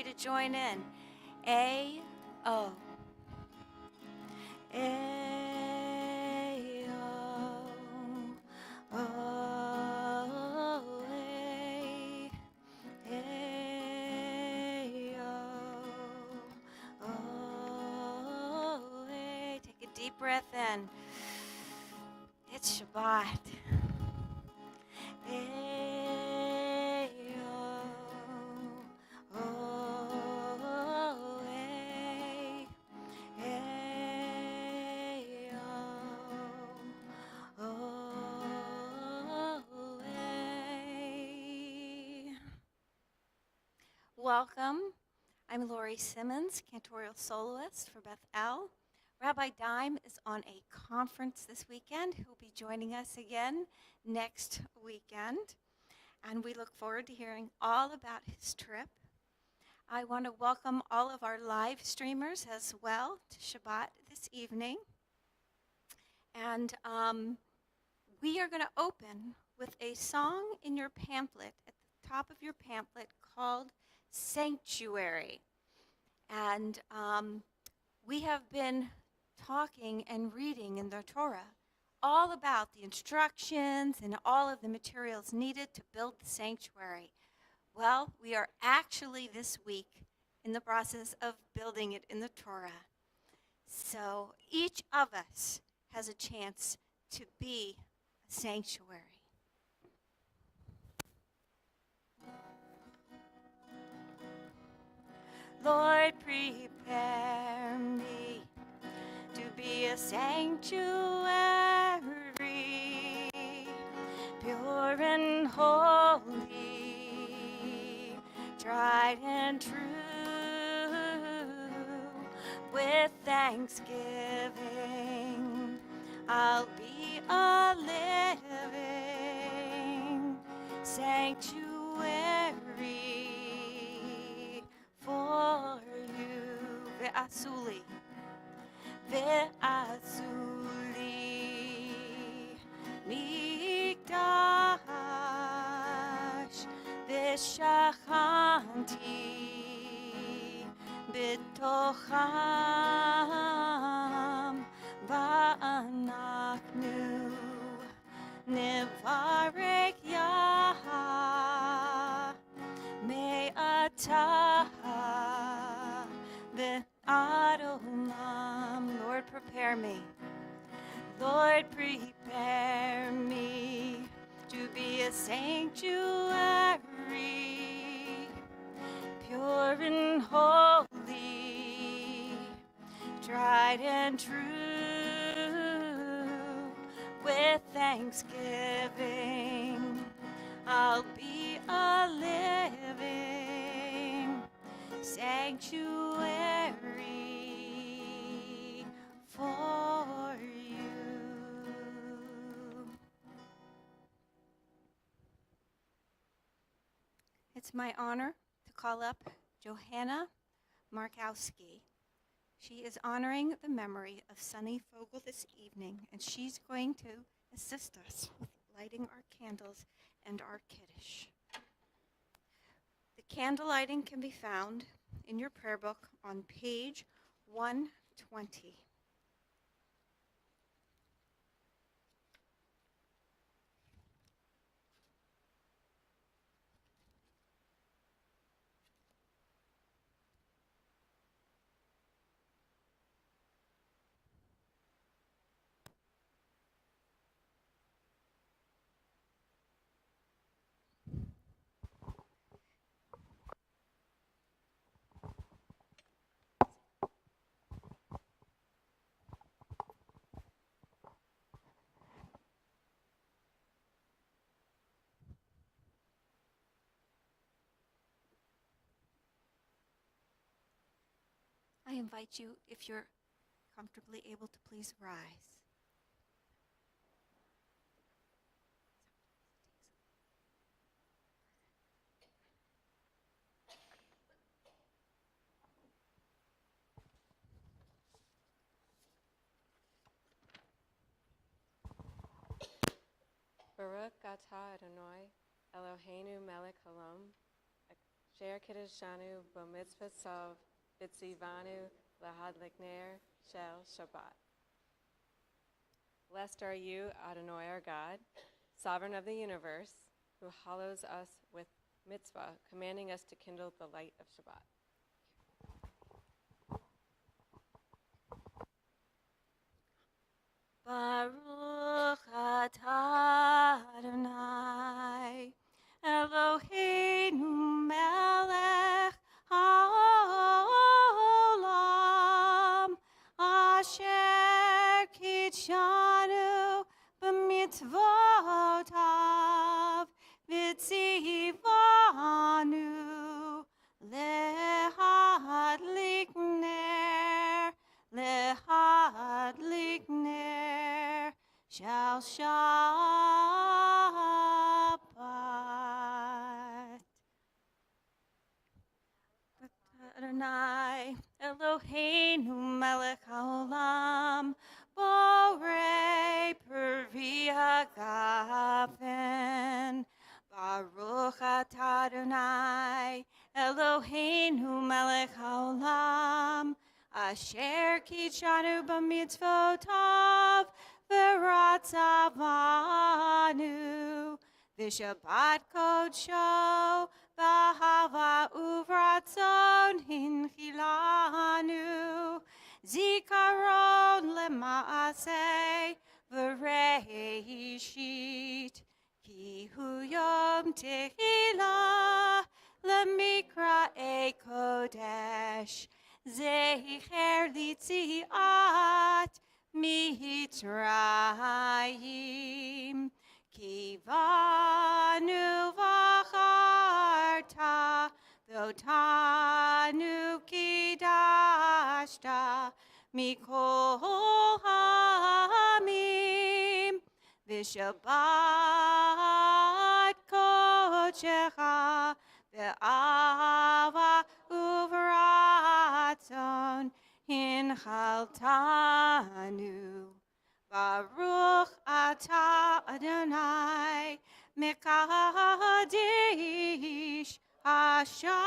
to join in. A, O. A, O. O, A. A, O. O, A. Take a deep breath in. It's Shabbat. Welcome. I'm Lori Simmons, cantorial soloist for Beth El. Rabbi Dime is on a conference this weekend. He'll be joining us again next weekend, and we look forward to hearing all about his trip. I want to welcome all of our live streamers as well to Shabbat this evening. And we are going to open with a song in your pamphlet, at the top of your pamphlet, called Sanctuary. And we have been talking and reading in the Torah all about the instructions and all of the materials needed to build the sanctuary. Well, we are actually this week in the process of building it in the Torah. So each of us has a chance to be a sanctuary. Lord, prepare me to be a sanctuary, pure and holy, tried and true, with thanksgiving. I'll be a living sanctuary for you. Ve'asuli. Ve'asuli mikdash ve'shachanti b'tocham va'anachnu nevarek Yah me'atah ve'ad olam. Lord, prepare me. Lord, prepare me to be a sanctuary, pure and holy, tried and true, with thanksgiving. I'll be a living sanctuary for you. It's my honor to call up Johanna Markowski. She is honoring the memory of Sunny Fogel this evening, and she's going to assist us with lighting our candles and our Kiddush. The candle lighting can be found in your prayer book on page 120. I invite you, if you're comfortably able to, please rise. Baruch atah Adonai, Eloheinu melech haolam, Sher Kiddushanu B'mitzvah Sov B'tzivanu Lahad Likner Shel Shabbat. Blessed are you, Adonai our God, sovereign of the universe, who hallows us with mitzvah, commanding us to kindle the light of Shabbat. Baruch atah Adonai, Eloheinu melech haolam, asher kitshanu b'mitzvotav, v'tzivanu lehadlik ner, lehadlik ner shel Shabbat. Adonai, Eloheinu melech haolam, borei pervi hagafen. Baruch atah Adonai, Eloheinu melech haolam, asher kitshanu b'mitzvotav, v'ratzavanu, v'shabbat kodsho, Bahava uvratzon hinchilanu, zikaron lemaaseh v'reishit, ki hu yom tehillah lemikra kodesh, zecher litziat mitzrayim, kivanu v'charta, v'otanu kidashta, mikol ha'amim, v'shabbat kodshecha, v'ava uvratzon hinchaltanu. Baruch atah Adonai, Mekadesh HaShabbat.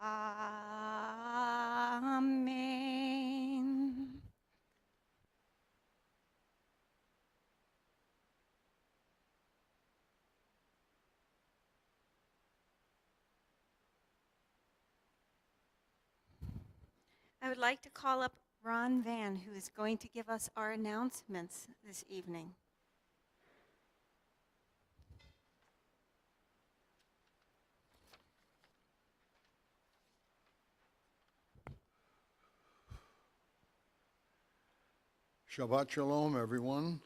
Amen. I would like to call up Ron Van, who is going to give us our announcements this evening. Shabbat Shalom, everyone.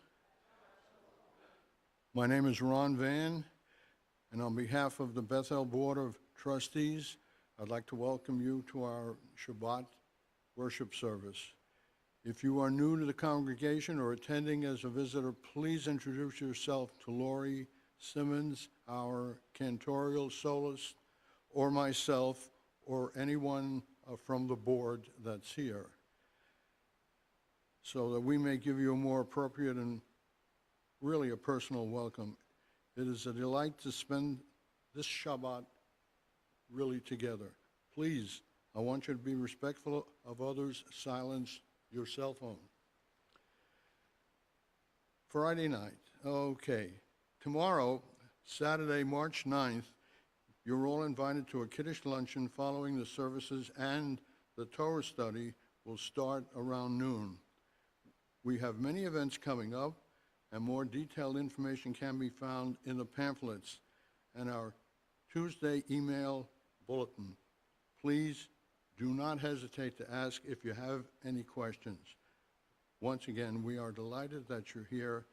My name is Ron Van, and on behalf of the Bethel Board of Trustees, I'd like to welcome you to our Shabbat worship service. If you are new to the congregation or attending as a visitor, please introduce yourself to Lori Simmons, our cantorial soloist, or myself, or anyone from the board that's here, so that we may give you a more appropriate and really a personal welcome. It is a delight to spend this Shabbat really together. Please, I want you to be respectful of others. Silence your cell phone. Friday night. Okay. Tomorrow, Saturday, March 9th, you're all invited to a Kiddush luncheon following the services, and the Torah study will start around noon. We have many events coming up, and more detailed information can be found in the pamphlets and our Tuesday email bulletin. Please do not hesitate to ask if you have any questions. Once again, we are delighted that you're here.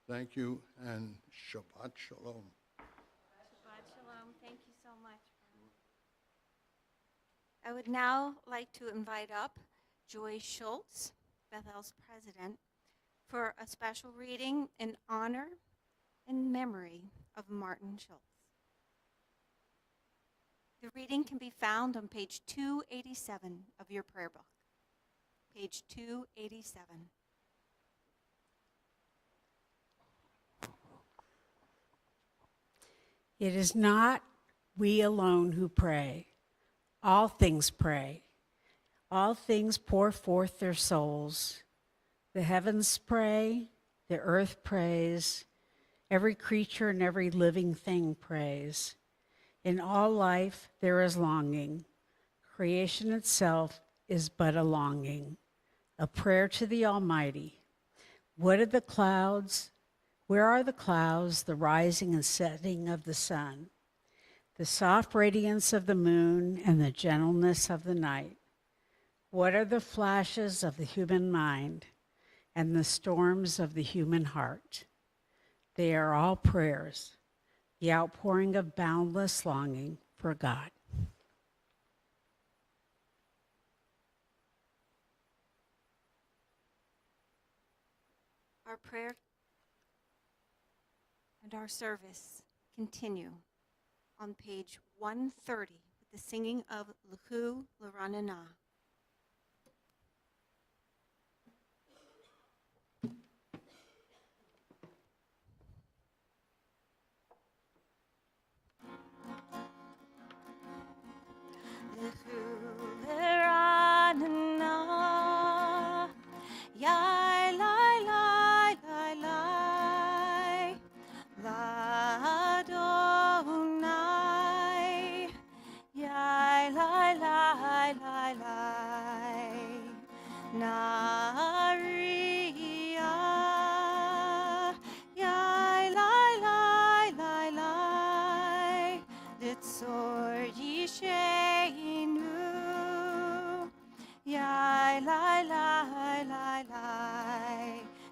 Thank you, and Shabbat Shalom. Shabbat Shalom. Thank you so much. I would now like to invite up Joy Schultz, Bethel's president, for a special reading in honor and memory of Martin Schultz. The reading can be found on page 287 of your prayer book. Page 287. It is not we alone who pray. All things pray. All things pour forth their souls. The heavens pray, the earth prays, every creature and every living thing prays. In all life there is longing. Creation itself is but a longing, a prayer to the Almighty. What are the clouds? Where are the clouds, the rising and setting of the sun, the soft radiance of the moon and the gentleness of the night? What are the flashes of the human mind and the storms of the human heart? They are all prayers, the outpouring of boundless longing for God. Our prayer and our service continue on page 130 with the singing of L'Hu L'Ranana.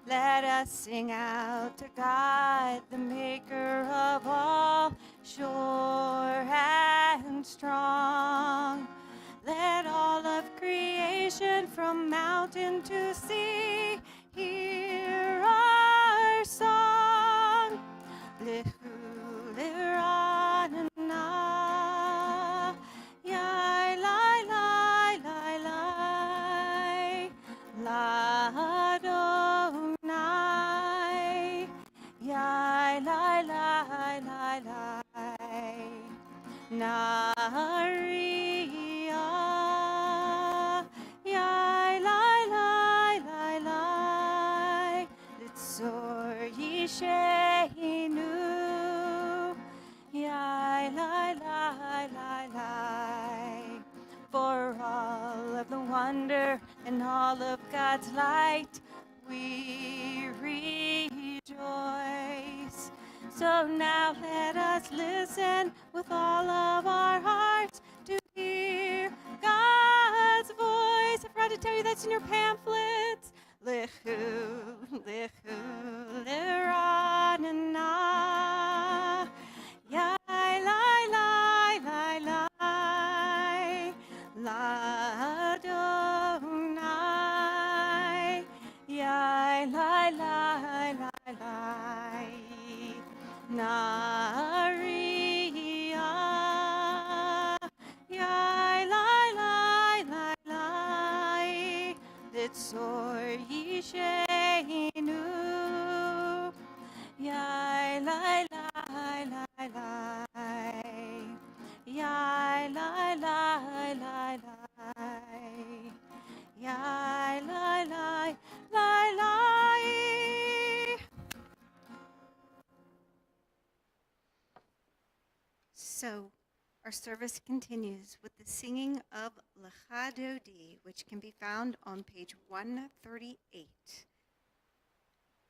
Let us sing out to God, the maker of all, sure and strong. Let all of creation from mountain to sea hear our song. L'Hu L'Ranana, Yai Lai Lai Lai Lai, L'Adonai, Yai Lai Lai Lai Lai, Nariah, Yai Lai Lai Lai Lai, Litzor Yisheinu, Yai Lai Lai Lai Lai, for all of the wonder and all of God's light, we rejoice. So now let us listen with all of our hearts to hear God's voice. I forgot to tell you that's in your pamphlets. L'Hu L'Ranana, Yai Lai Lai Lai Lai, L'Adonai, Yai Lai Lai Lai Lai, Nariah, Yai Lai Lai Lai Lai, Litzor Yisheinu, Yai Lai Lai Lai Lai, Yai Lai Lai Lai Lai, Yai Lai Lai Lai Lai. So our service continues with the singing of Lecha Dodi, which can be found on page 138.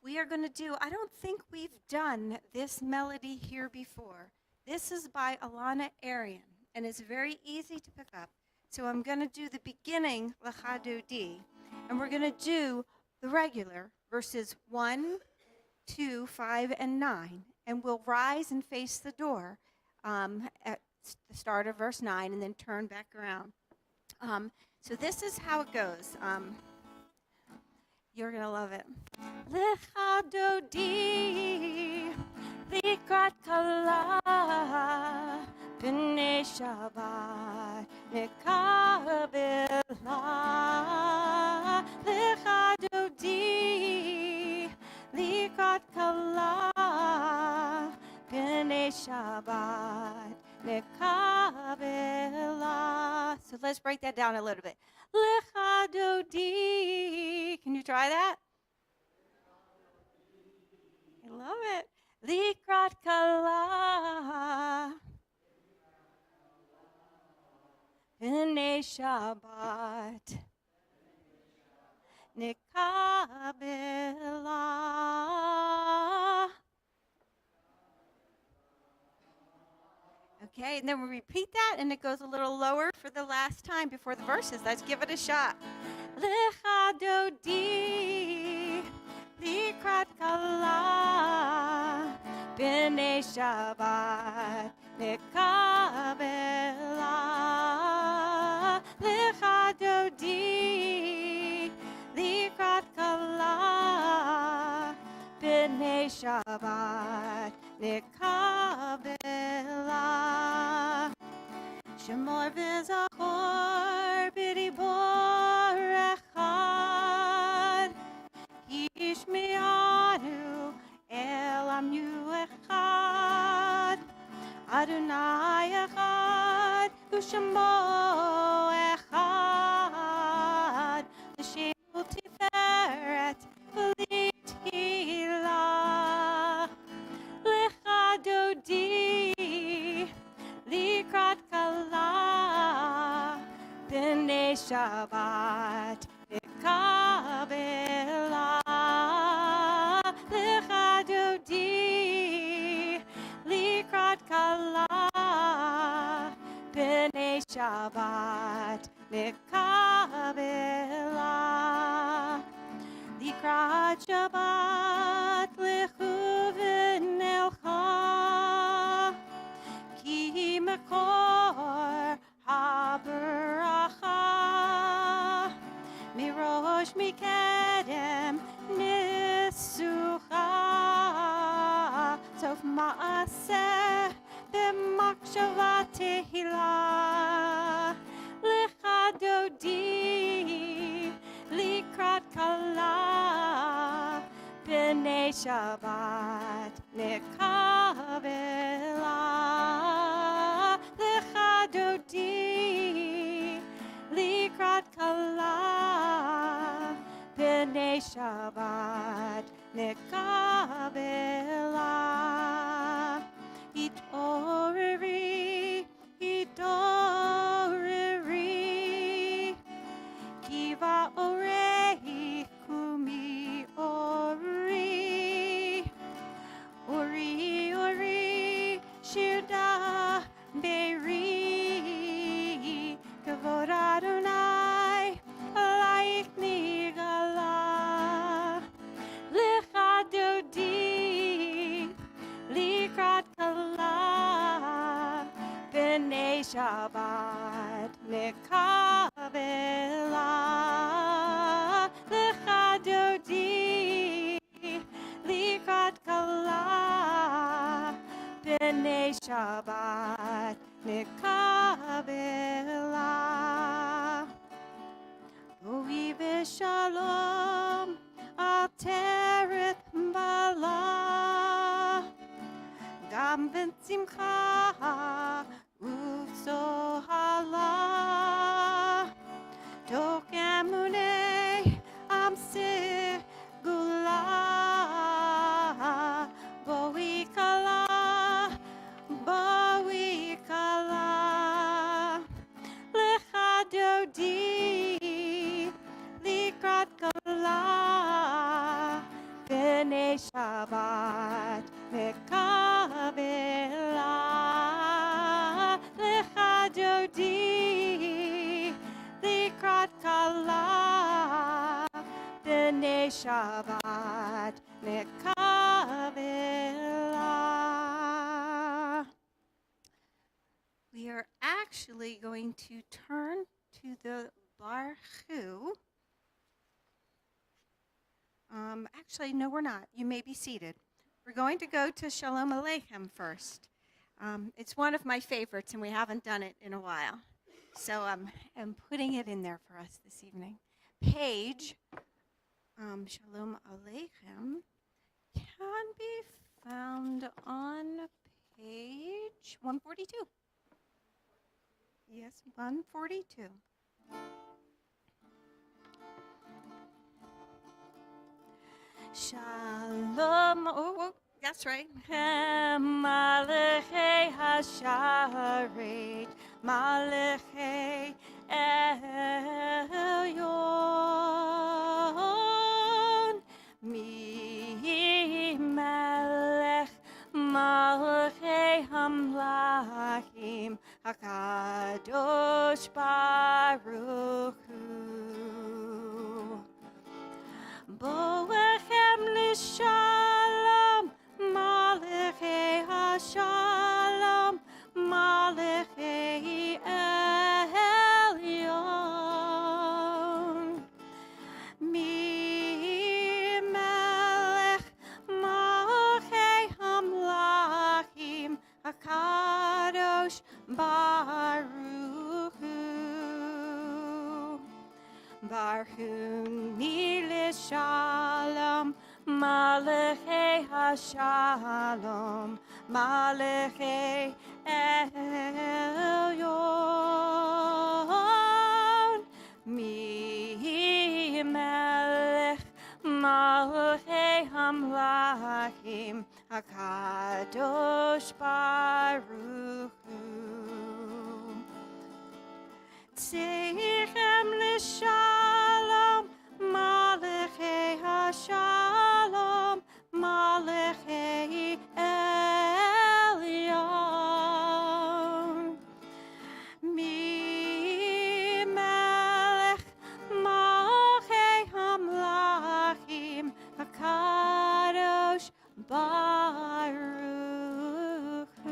We are going to do, I don't think we've done this melody here before. This is by Alana Arian, and it's very easy to pick up. So I'm going to do the beginning Lecha Dodi, and we're going to do the regular verses 1, 2, 5, and 9, and we'll rise and face the door at the start of verse 9 and then turn back around. So this is how it goes. You're going to love it. Lecha Dodi, Likrat Kala, B'nai Shabbat, Nekabela. Lecha Dodi, Likrat Kala, B'nai Shabbat, Nekabela. let's break that down a little bit. Lecha dodi. Can you try that? I love it. Likrat kala. B'nei Shabbat. Nikabela. Okay, and then we repeat that, and it goes a little lower for the last time before the verses. Let's give it a shot. Lecha dodi, likrat kala, b'nei Shabbat, nikabela. Lecha dodi, likrat kala, b'nei Shabbat, nikabela. Shemor v'zachor b'dibor echad, yishme'anu el amnu echad, Adonai echad, u'shemo echad, l'shem u'tiferet v'lithilah. Lecha dodi, likrat kala, b'nei Shabbat, nikabela. Lecha dodi, likrat kala, b'nei Shabbat, nikabela. Likrat Shabbat, lechu v'nelcha, ki mekor habaracha, mirosh mikedem nisucha, sof ma'aseh b'makshava tehila. Lecha dodi, likrat kala, b'nei Shabbat, nikabela. Lecha dodi, likrat kala, b'nei Shabbat, nikabela. Itoreri, itoreri, kiva orei, kumi ori, ori, ori, shirda beri, kavod Adonai, alayich nigala. Lecha dodi, likrat kala, b'nei Shabbat, nikabela. Lecha dodi, likrat kala, b'nei Shabbat, nikabela. Ohi v'shalom, al teret bala, gam v'tzimcha, uv'zohala, tok emunei am segula, boi kala, boi kala. Lecha dodi, likrat kala, b'nei Shabbat, nikabela. Lecha dodi, likrat kala, b'nei Shabbat, nikabela. We are actually going to turn to the Barhu. Actually, no, we're not. You may be seated. We're going to go to Shalom Aleichem first. It's one of my favorites, and we haven't done it in a while. So I'm putting it in there for us this evening. Page, Shalom Aleichem, can be found on page 142. PS 142. Shalom. Oh, that's right. Malachei Hasharet, Malachei Elyon, Mi Melech, Malachei Hamlachim, Hakadosh Baruch Hu. Boechem l'shalom, Malachei Hashalom, Malachei Elyon. Mi melech, Malachei Hamlachim, Hakadosh Baruch Hu. Barhuni l'shalom, Malachei Hashalom, Malachei Elyon. Mi melech, Malachei Hamlachim, Hakadosh Baruch Hu. Tzichem l'shalom, Malachei Hashalom, Malachei Elyon. Mi melech, Malachei Hamlachim, Hakadosh Baruch Hu.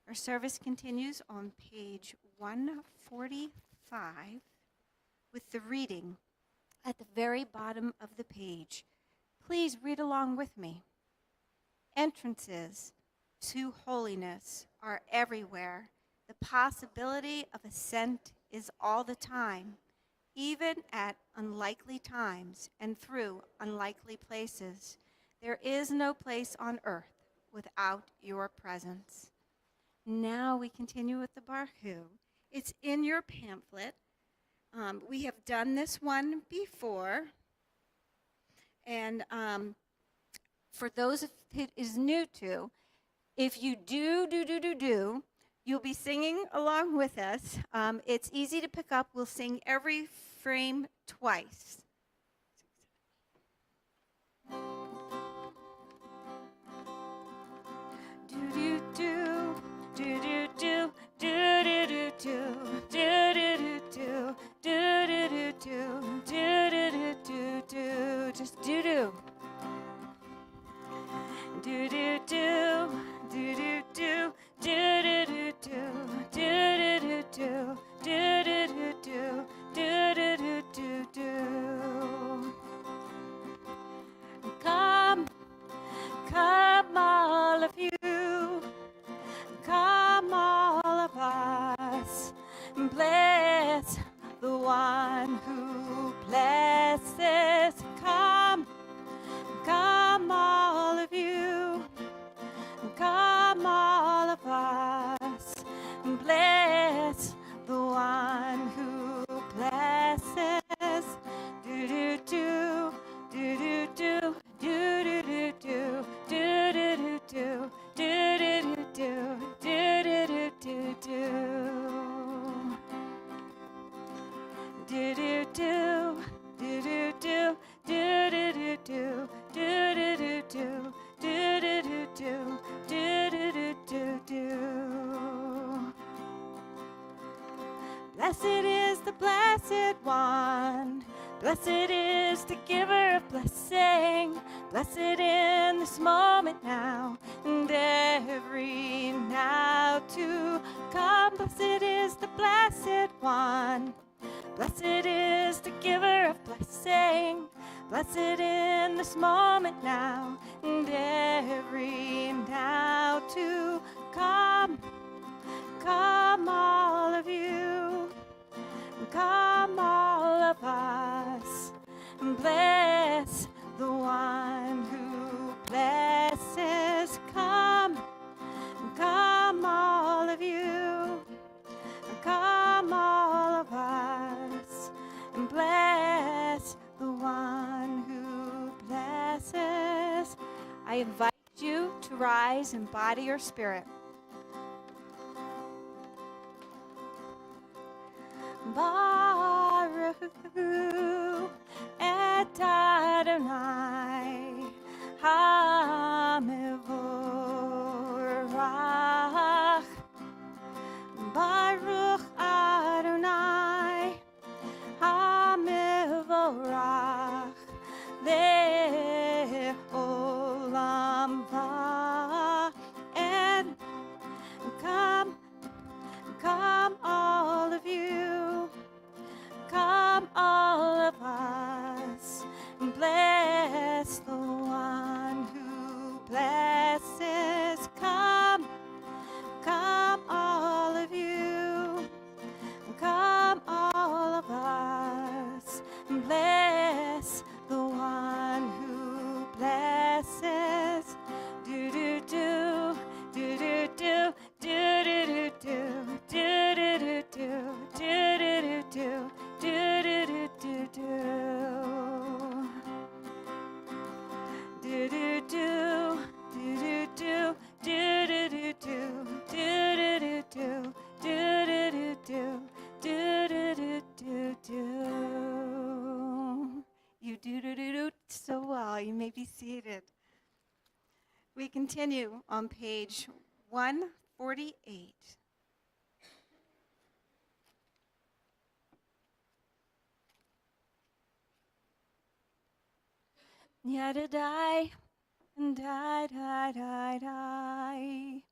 Our service continues on page 145 with the reading at the very bottom of the page. Please read along with me. Entrances to holiness are everywhere. The possibility of ascent is all the time, even at unlikely times and through unlikely places. There is no place on earth without your presence. Now we continue with the Barhu. It's in your pamphlet. We have done this one before. And for those it is new to, if you do, you'll be singing along with us. It's easy to pick up. We'll sing every frame twice. Just do. Do do do do do do do do do do do do do. Come, come all of you, come all of us, bless the one who blesses. Come, come all of you, come all of us, bless the one who blesses. Do do do do do do do do do do do do do do do do do do. Do do do do do do do do do do do do do. Blessed is the blessed one. Blessed is the giver of blessing. Blessed in this moment now and every now to come. Blessed is the blessed one. Blessed is the giver of blessing. Blessed in this moment now and every now to come. Come all of you, come all of us, and bless the one who blesses. Come, come all I invite you to rise in body or spirit. Baruch et Adonai HaMevorach. Baruch Adonai HaMevorach Le'olam Va'ed. Come all of you, come all of us, and bless the one who blesses. Come all of you, come all of us, and bless the one who blesses. Do do do do do do do do do do You do so well. You may be seated. We continue on page 148. Yada die, and die, die, die, die.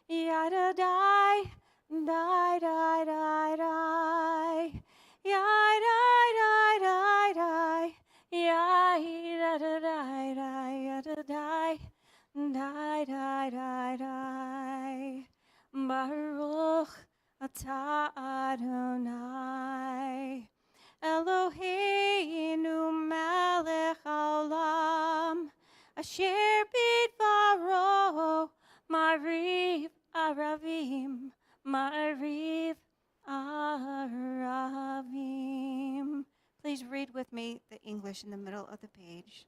Yada die, and die, die, die, die. Yada die, die, die. Yada die, die, yada die, and die, die, die, die. Baruch atah Adonai. Eloheinu melech haolam, asher bidvaro mariv aravim, mariv aravim. Please read with me the English in the middle of the page.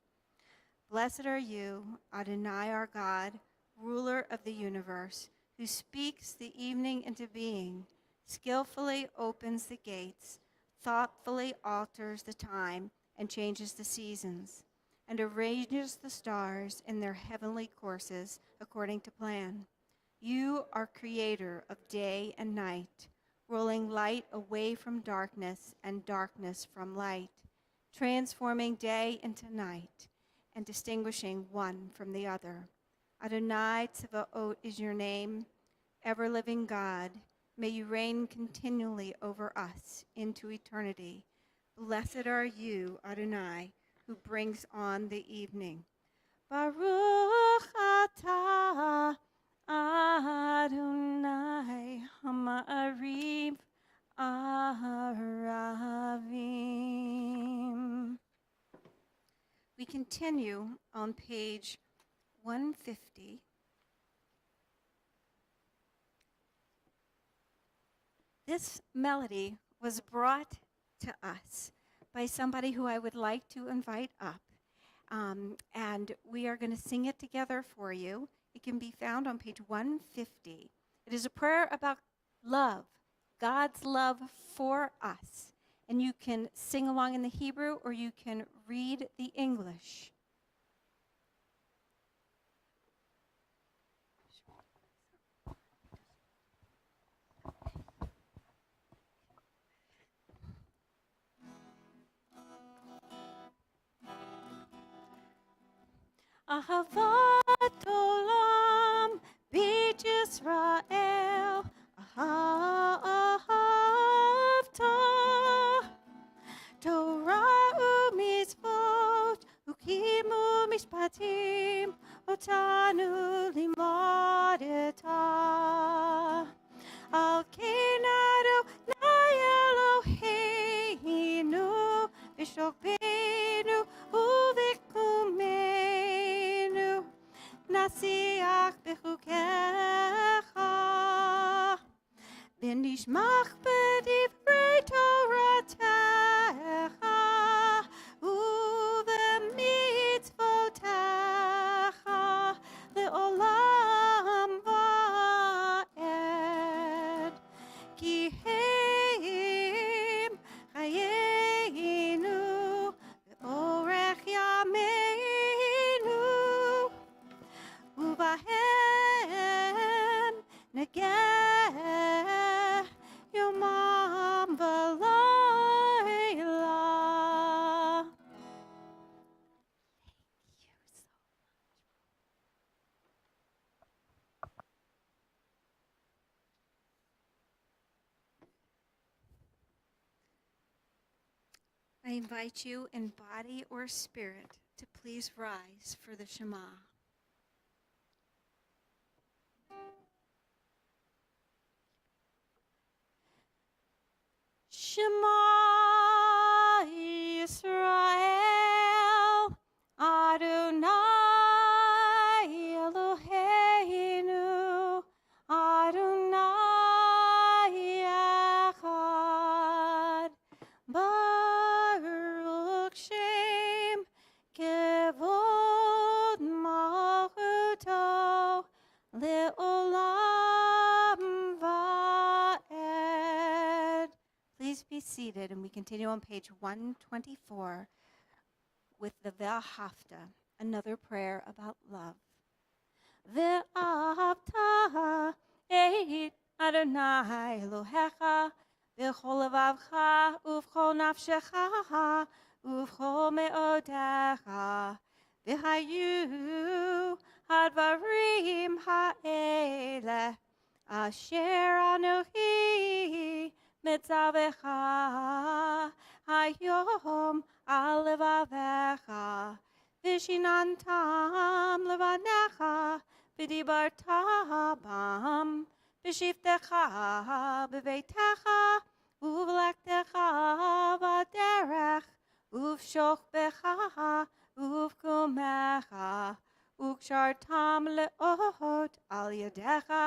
Blessed are you, Adonai our God, ruler of the universe, who speaks the evening into being, skillfully opens the gates, thoughtfully alters the time and changes the seasons, and arranges the stars in their heavenly courses according to plan. You are creator of day and night, rolling light away from darkness and darkness from light, transforming day into night and distinguishing one from the other. Adonai Tzevaot is your name, ever-living God. May you reign continually over us into eternity. Blessed are you, Adonai, who brings on the evening. Baruch atah Adonai ha'ma'ariv aravim. We continue on page 150. This melody was brought to us by somebody who I would like to invite up. And we are going to sing it together for you. It can be found on page 150. It is a prayer about love, God's love for us. And you can sing along in the Hebrew or you can read the English. Ahavat olam beit Yisrael, ahavta Torah u'mitzvot ukimu mishpatim otanu limodeta al ken Adonai Eloheinu v'shokbeinu u'v'kumenu nasiach b'chukecha v'nishmach b'divrei Toratecha u'v'mitzvotecha I invite you in body or spirit to please rise for the Shema. Shema Yisrael, Adonai Eloheinu, Adonai Echad, Baruch Shem, Kevod Malchuto, Le'olam Va'ed. Please be seated, and we continue on page 124 with the Ve'ahavta, another prayer about love. Ve'ahavta et Adonai Elohecha v'chol levavcha uv'chol nafshecha uv'chol me'odecha v'hayu hadvarim ha'eleh asher anochi mitzavecha hayom al levavecha vishinantam levanecha v'dibarta bam v'shivtecha b'veitecha uv'lektecha v'derech uv'shochbecha uv'kumecha ukshartam le'ot al yadecha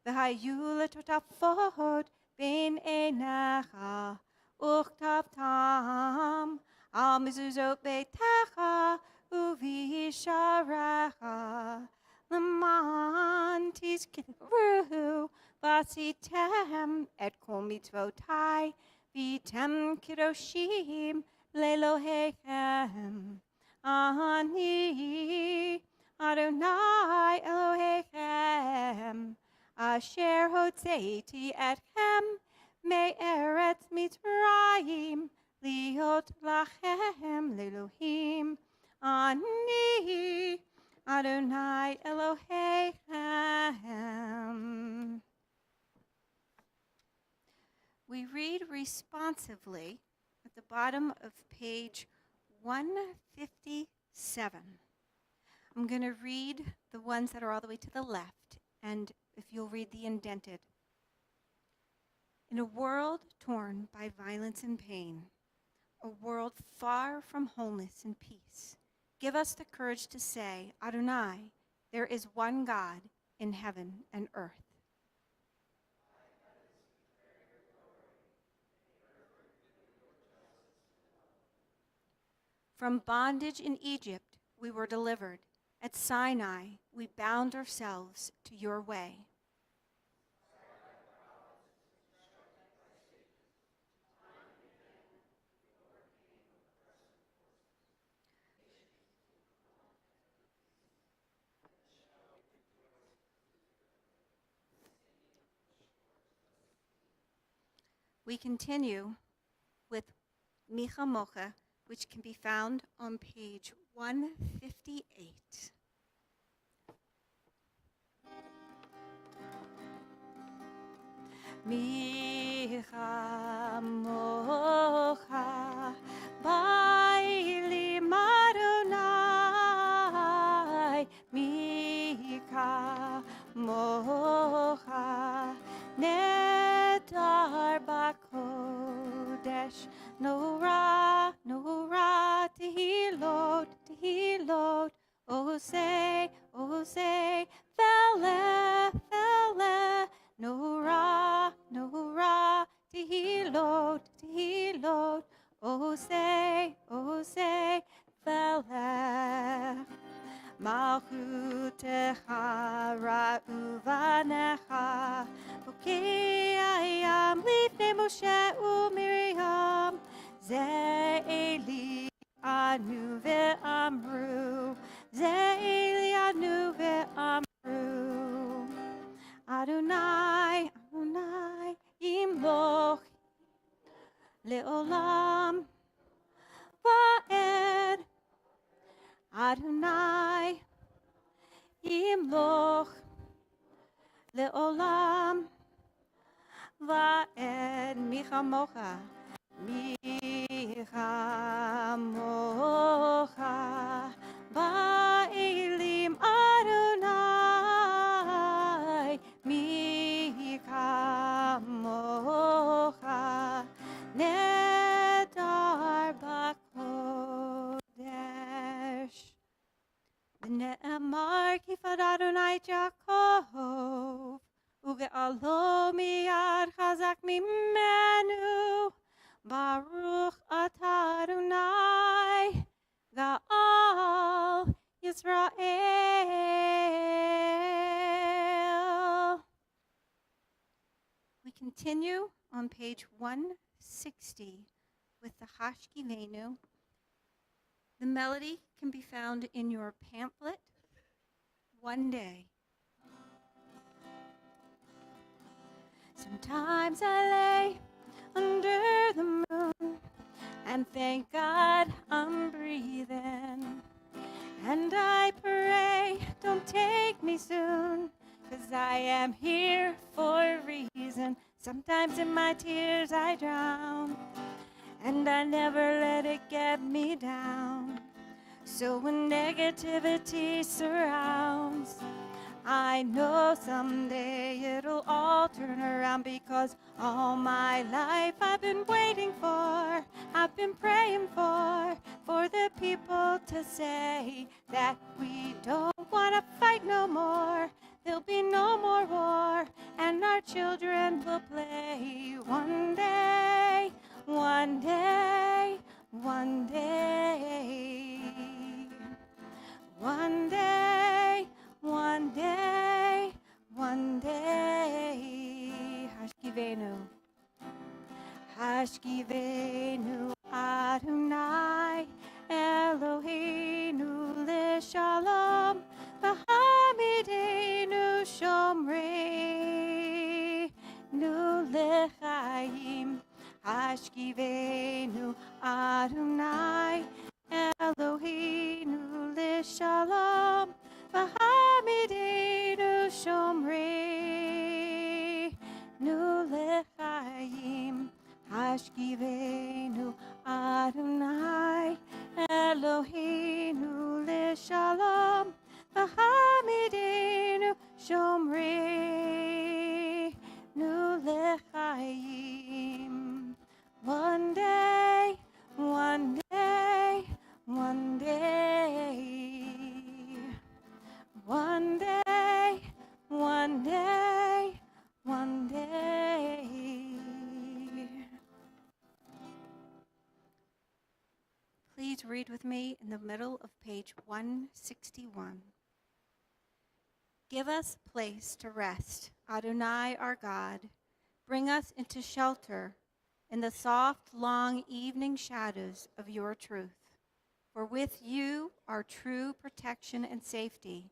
v'hayu letotafot ben einecha uchtavtam al mezuzot beitecha uvisharecha leman tizkiru vasitem et kol mitzvotai vitem kidoshim lelohechem ani Adonai Elohechem asher hotzeiti etchem me'eretz Mitzrayim liot lachem lelohim ani Adonai Elohechem. We read responsively at the bottom of page 157. I'm going to read the ones that are all the way to the left, and if you'll read the indented. In a world torn by violence and pain, a world far from wholeness and peace, give us the courage to say, Adonai, there is one God in heaven and earth. From bondage in Egypt, we were delivered. At Sinai, we bound ourselves to your way. We continue with Micha Mocha, which can be found on page 158. Micha Mocha, Baili Madonai, Micha Mocha, Nedar Bakodesh, Nora, Nora, Tehilot, Tehilot, Ose, Ose, Vele, Vele, Nora, Nora, Tehilot, Tehilot, Ose, Ose, Vele. Malchutecha ra'uvanecha, Bokeyayam lifnei Moshe u'Miriam, Ze Eli anu ve'amru, Ze Eli anu ve'amru. Adonai, Adonai, Imloch, Le'olam, Va'ed, Adonai, Imloch, Le'olam, Va'ed, Micha Mocha, Micha Chamocha Ba'ilim Adonai Mi Chamocha Nedar Bakodesh V'ne'emar Kifad Adonai Yaakov Uge'alo miyad chazak mimenu Baruch atah Adonai Ga'al Yisrael. We continue on page 160 with the Hashkivenu. The melody can be found in your pamphlet, One Day. Sometimes I lay under the moon and thank God I'm breathing. And I pray, don't take me soon, 'cause I am here for a reason. Sometimes in my tears I drown, and I never let it get me down. So when negativity surrounds, I know someday it'll all turn around, because all my life I've been waiting for, I've been praying for the people to say that we don't want to fight no more. There'll be no more war, and our children will play one day, one day, one day, one day. One day, one day, Hashkivenu, Hashkivenu Adonai, Eloheinu L'Shalom, V'hamidenu Shomrei, Nu L'chaim, Hashkivenu Adonai, Eloheinu L'Shalom, V'hamidenu Shomrei, Nu L'chaim, Hashkivenu Adonai, Eloheinu L'Shalom, V'hamidenu Shomrei, Nu L'chaim. One day, one day, one day. One day, one day, one day. Please read with me in the middle of page 161. Give us place to rest, Adonai our God. Bring us into shelter in the soft, long evening shadows of your truth. For with you are true protection and safety,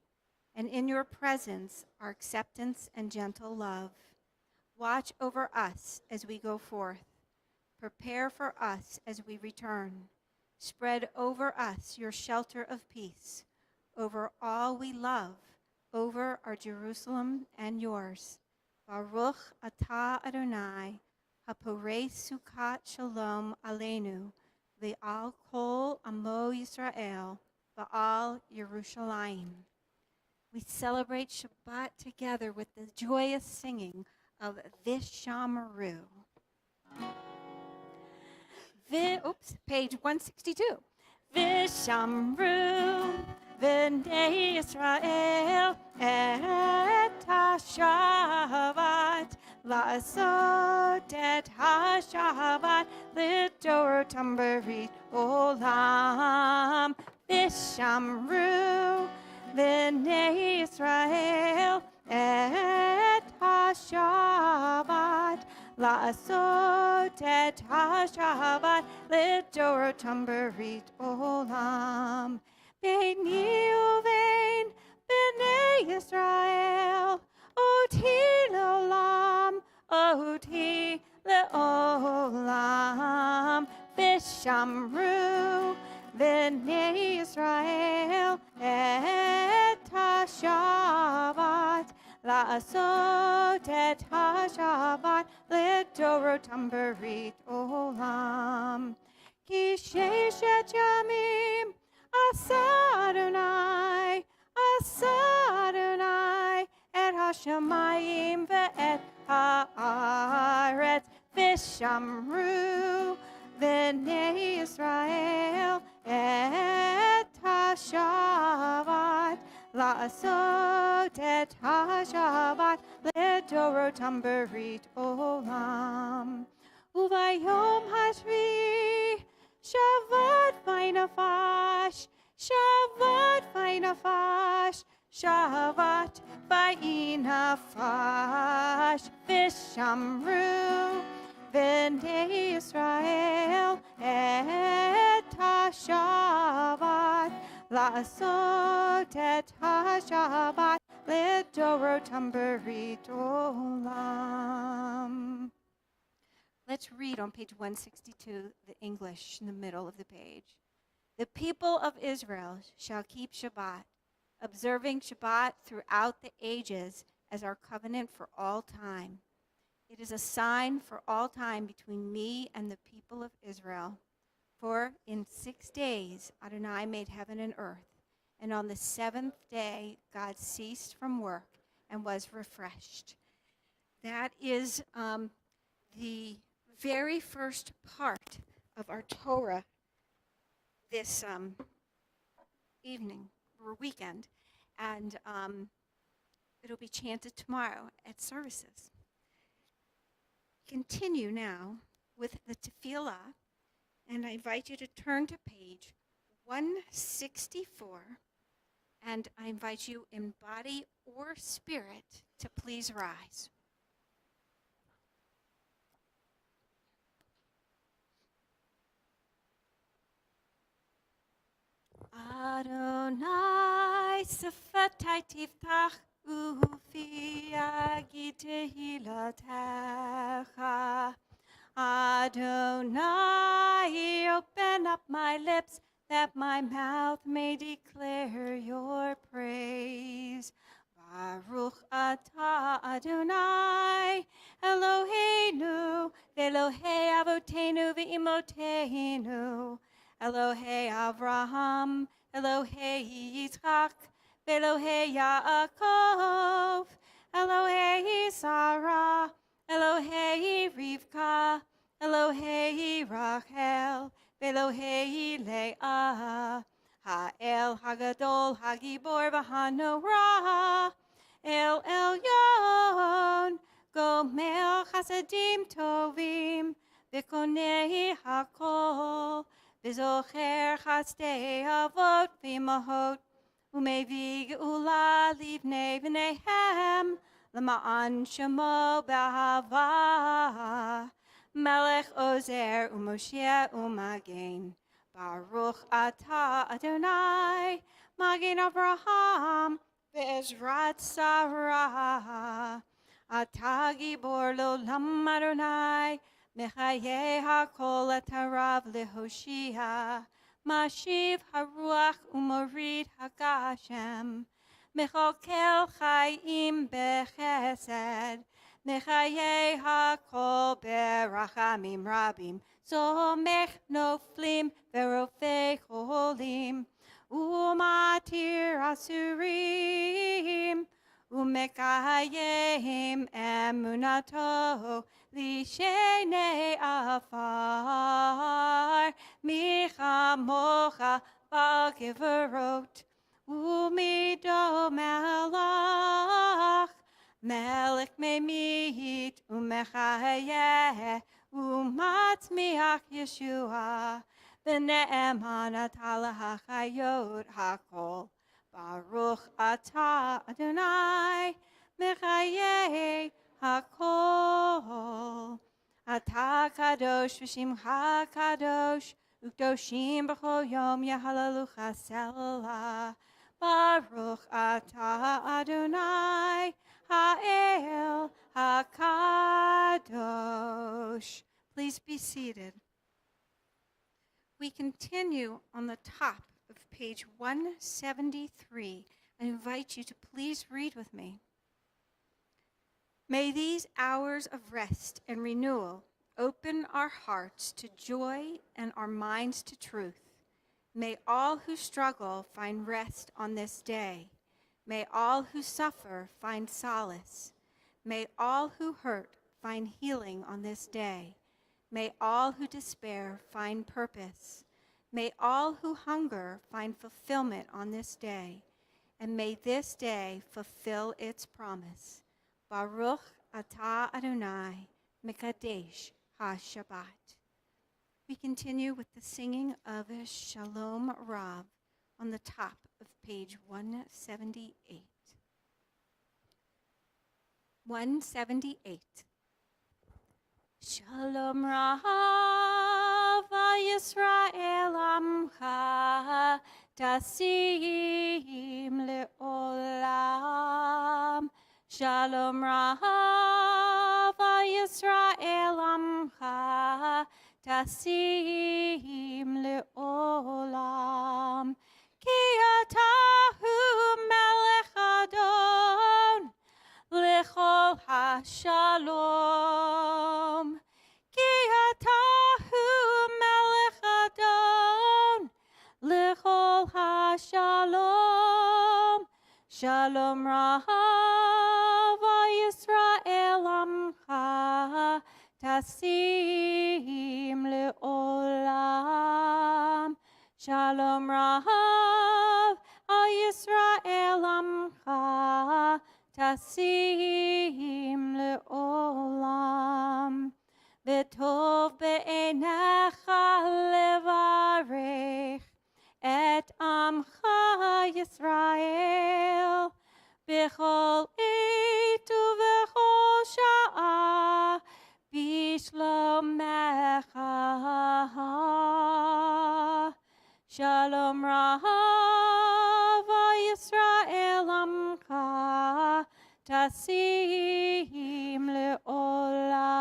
and in your presence are acceptance and gentle love. Watch over us as we go forth. Prepare for us as we return. Spread over us your shelter of peace, over all we love, over our Jerusalem and yours. Baruch atah Adonai, haporei sukat shalom aleinu, ve'al kol amo Yisrael, ve'al Yerushalayim. We celebrate Shabbat together with the joyous singing of Vishamru. Page 162. Vishamru, V'nei Yisrael, et hashavat, la'asot et hashavat, lidorotam berit olam. Vishamru, V'nei Yisrael, et hashavat, la'asot et hashavat, lidorotam berit olam. Beini uvein b'nei Yisrael, oti leolam, oti leolam. Vishamru b'nei Yisrael et hashavat, la'asot et hashavat, lidorotam berit olam. כי ששת ימים עשה אדוני, עשה אדוני את השמיים ואת הארץ, ושמרו בני ישראל את השבת, לעשות את השבת לדורותם ברית עולם. וביום השביעי שבת וינפש, שבת וינפש, שבת וינפש, ושמרו בני ישראל את השבת, לעשות את השבת לדורותם ברית עולם. Let's read on page 162, the English in the middle of the page. The people of Israel shall keep Shabbat, observing Shabbat throughout the ages as our covenant for all time. It is a sign for all time between me and the people of Israel. For in 6 days Adonai made heaven and earth, and on the seventh day God ceased from work and was refreshed. That is the very first part of our Torah this evening or weekend, and it'll be chanted tomorrow at services. Continue now with the tefillah, and I invite you to turn to page 164, and I invite you in body or spirit to please rise. Adonai sefatai tiftach ufi yagid tehilatecha. Adonai, open up my lips that my mouth may declare your praise. Baruch atah Adonai, Eloheinu, Elohei Avotenu ve'imotenu, Elohei Avraham, Elohei Yitzchak, Elohei Yaakov, Elohei Sarah, Elohei Rivka, Elohei Rachel, Elohei Leah, Ha'el Hagadol Hagibor v'Hanorah, El Elyon, Gomer Chasadim Tovim, V'konei Hakol, V'zocher Chasdei Avot V'imahot, U'mevii Geula Livnei V'nehem, L'ma'an Shemo B'ahava, Melech Ozer U'Moshe U'Magen, Baruch atah Adonai, Magen Avraham, Ve'ezrat Sarah, Atah Gibor L'olam Adonai, Mechaye HaKol Atarav Lehoshia, Mashiv HaRuach U'Morid HaGashem, Mechokel Chaim Bechesed, Mechaye HaKol Berachamim Rabim, Somech Noflim Verofei Cholim, Umatir Asurim, Umekayim Emunato, Lishenei Afar, Micha Mocha Bagiverot, Umido Melach, Melech Memit, Umechayeh, Umatzmiach Yeshua, V'ne'eman atah hachayot hakol, Baruch atah Adonai, Mechayeh hakol. Atah kadosh v'shimcha kadosh, Ukdoshim b'chol yom yahalalucha selah. Baruch atah Adonai, Ha'el HaKadosh. Please be seated. We continue on the top of page 173. I invite you to please read with me. May these hours of rest and renewal, open our hearts to joy and our minds to truth. May all who struggle find rest on this day. May all who suffer find solace. May all who hurt find healing on this day. May all who despair find purpose. May all who hunger find fulfillment on this day. And may this day fulfill its promise. Baruch atah Adonai Mekadesh HaShabbat. We continue with the singing of Shalom Rav on the top of page 178. 178. Shalom Rav Yisrael Amcha Tasim Le'olam. Shalom Rav Yisrael Amcha Tasim Le'olam. Ki atahu melech adon Lechol hashalom. Ki atahu melech adon Lechol hashalom. Shalom Rav Yisrael Amcha Tasim Le'olam. Shalom Rav Yisrael Amcha Tasim Le'olam. V'tov be'enecha levarech et Amcha Yisrael b'chol עת ובכל שעה בשלומך. Shalom Rav Yisrael Amcha Tasim Le'olam.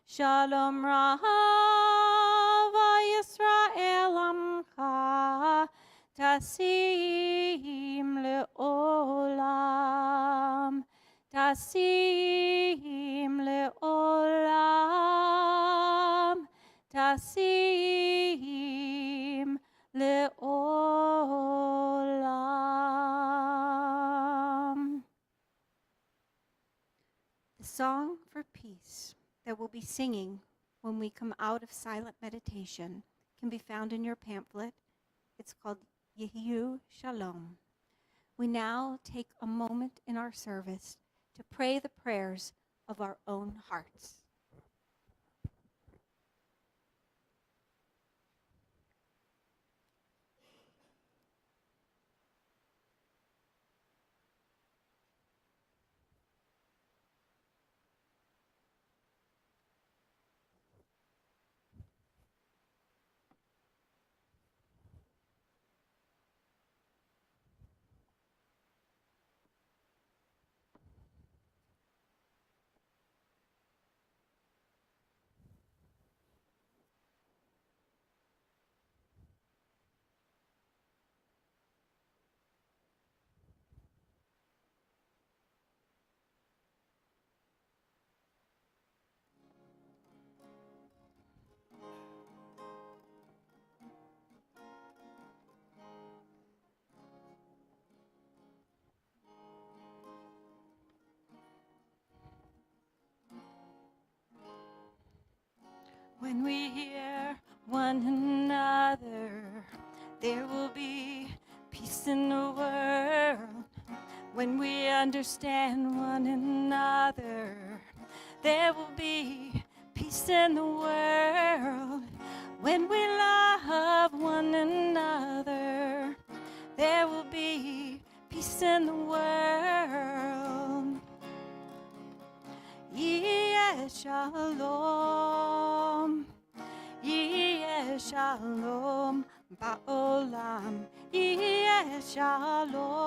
Shalom Rav Yisrael Amcha Tasim Le'olam. Tasim Le'olam. Tasim Le'olam. The song for peace that we'll be singing when we come out of silent meditation can be found in your pamphlet. It's called Yehiyu Shalom. We now take a moment in our service to pray the prayers of our own hearts. When we hear one another, there will be peace in the world. When we understand one another, there will be peace in the world. When we love one another, there will be peace in the world. Yeh Shalom, Yeh Shalom Ba'olam, Yeh Shalom,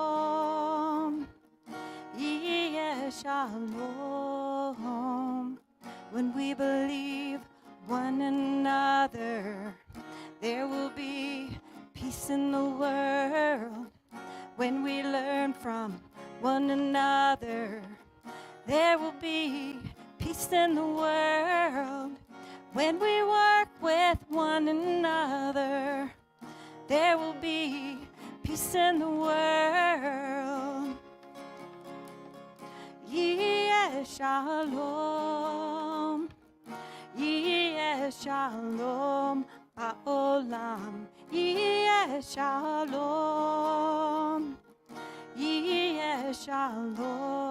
Yeh Shalom. When we believe one another, there will be peace in the world. When we learn from one another, there will be peace in the world. When we work with one another, there will be peace in the world. Yeh shalom, yeh shalom ba'olam, yeh shalom, yeh shalom.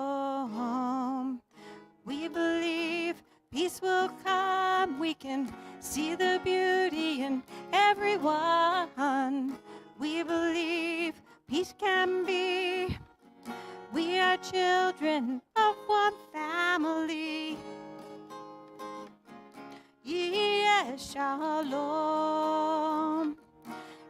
We believe peace will come. We can see the beauty in everyone. We believe peace can be. We are children of one family. Yeh shalom,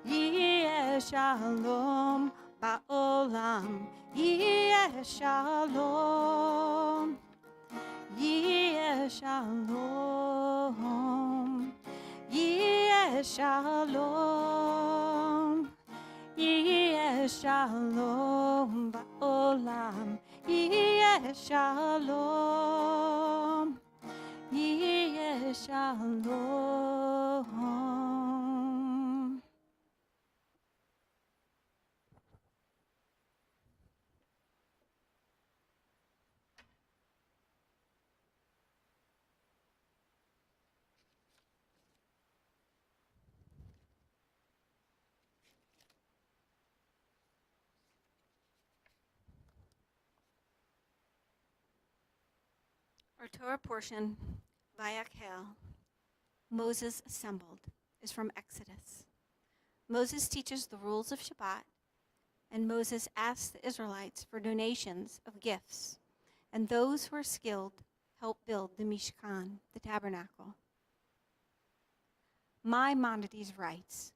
yeh shalom ba'olam, yeh shalom, yeh shalom, yeh shalom, yeh shalom ba'olam, yeh shalom, yeh shalom. Our Torah portion, Vayakhel, Moses assembled, is from Exodus. Moses teaches the rules of Shabbat, and Moses asks the Israelites for donations of gifts, and those who are skilled help build the Mishkan, the tabernacle. Maimonides writes,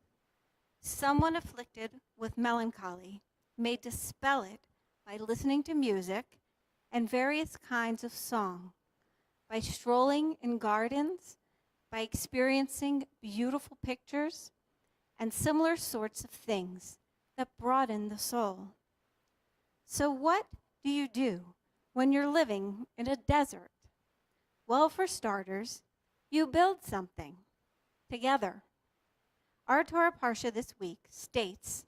someone afflicted with melancholy may dispel it by listening to music and various kinds of song, by strolling in gardens, by experiencing beautiful pictures, and similar sorts of things that broaden the soul. So what do you do when you're living in a desert? Well, for starters, you build something together. Our Torah Parsha this week states,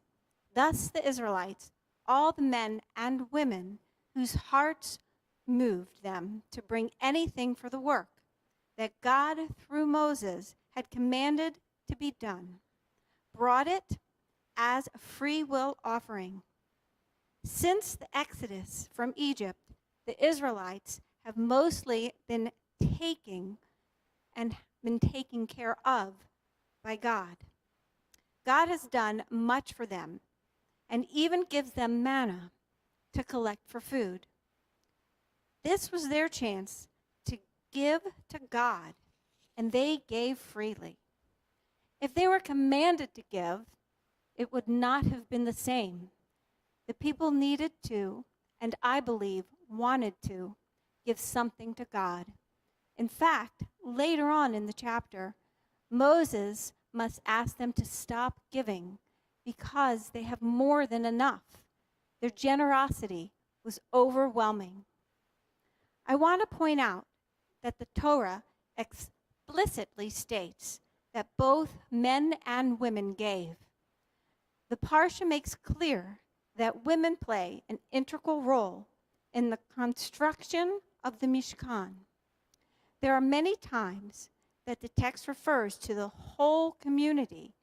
thus the Israelites, all the men and women whose hearts moved them to bring anything for the work that God, through Moses, had commanded to be done, brought it as a free will offering. Since the Exodus from Egypt, the Israelites have mostly been taken care of by God. God has done much for them and even gives them manna to collect for food. This was their chance to give to God, and they gave freely. If they were commanded to give, it would not have been the same. The people needed to, and I believe wanted to, give something to God. In fact, later on in the chapter, Moses must ask them to stop giving because they have more than enough. Their generosity was overwhelming. I want to point out that the Torah explicitly states that both men and women gave. The Parsha makes clear that women play an integral role in the construction of the Mishkan. There are many times that the text refers to the whole community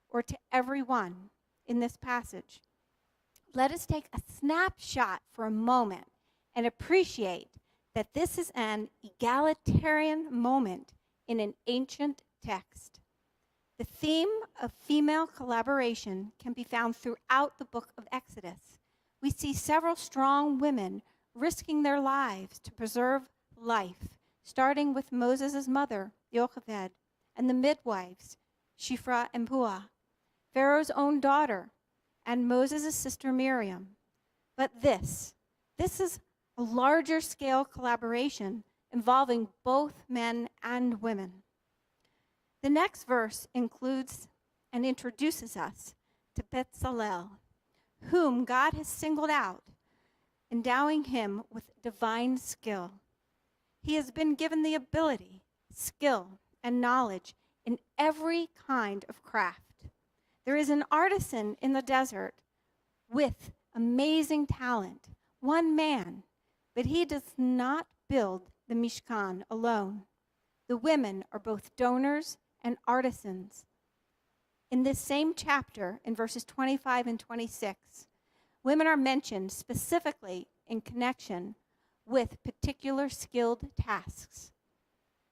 or to everyone in this passage. Let us take a snapshot for a moment and appreciate that this is an egalitarian moment in an ancient text. The theme of female collaboration can be found throughout the book of Exodus. We see several strong women risking their lives to preserve life, starting with Moses' mother, Yocheved, and the midwives, Shifra and Puah, Pharaoh's own daughter, and Moses' sister Miriam. But this is a larger scale collaboration involving both men and women. The next verse includes and introduces us to Bezalel, whom God has singled out, endowing him with divine skill. He has been given the ability, skill, and knowledge in every kind of craft. There is an artisan in the desert with amazing talent, one man, but he does not build the Mishkan alone. The women are both donors and artisans. In this same chapter, in verses 25 and 26, women are mentioned specifically in connection with particular skilled tasks.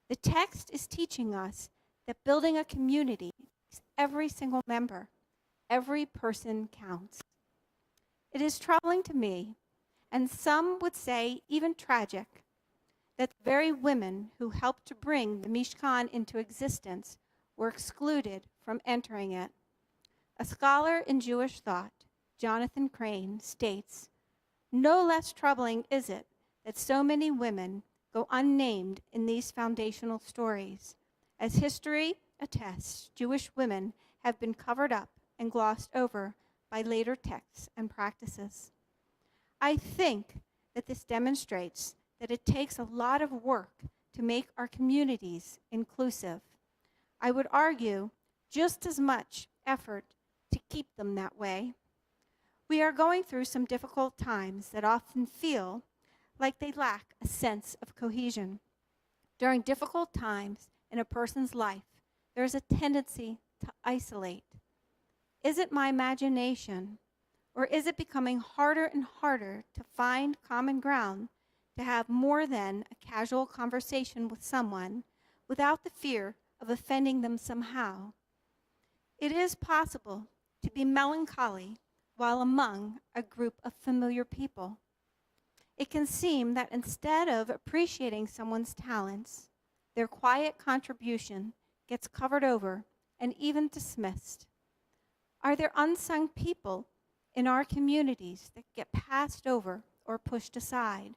The text is teaching us that building a community is every single member. Every person counts. It is troubling to me, and some would say even tragic, that the very women who helped to bring the Mishkan into existence were excluded from entering it. A scholar in Jewish thought, Jonathan Crane, states, "No less troubling is it that so many women go unnamed in these foundational stories. As history attests, Jewish women have been covered up and glossed over by later texts and practices." I think that this demonstrates that it takes a lot of work to make our communities inclusive. I would argue just as much effort to keep them that way. We are going through some difficult times that often feel like they lack a sense of cohesion. During difficult times in a person's life, there is a tendency to isolate. Is it my imagination, or is it becoming harder and harder to find common ground, to have more than a casual conversation with someone without the fear of offending them somehow? It is possible to be melancholy while among a group of familiar people. It can seem that instead of appreciating someone's talents, their quiet contribution gets covered over and even dismissed. Are there unsung people in our communities that get passed over or pushed aside?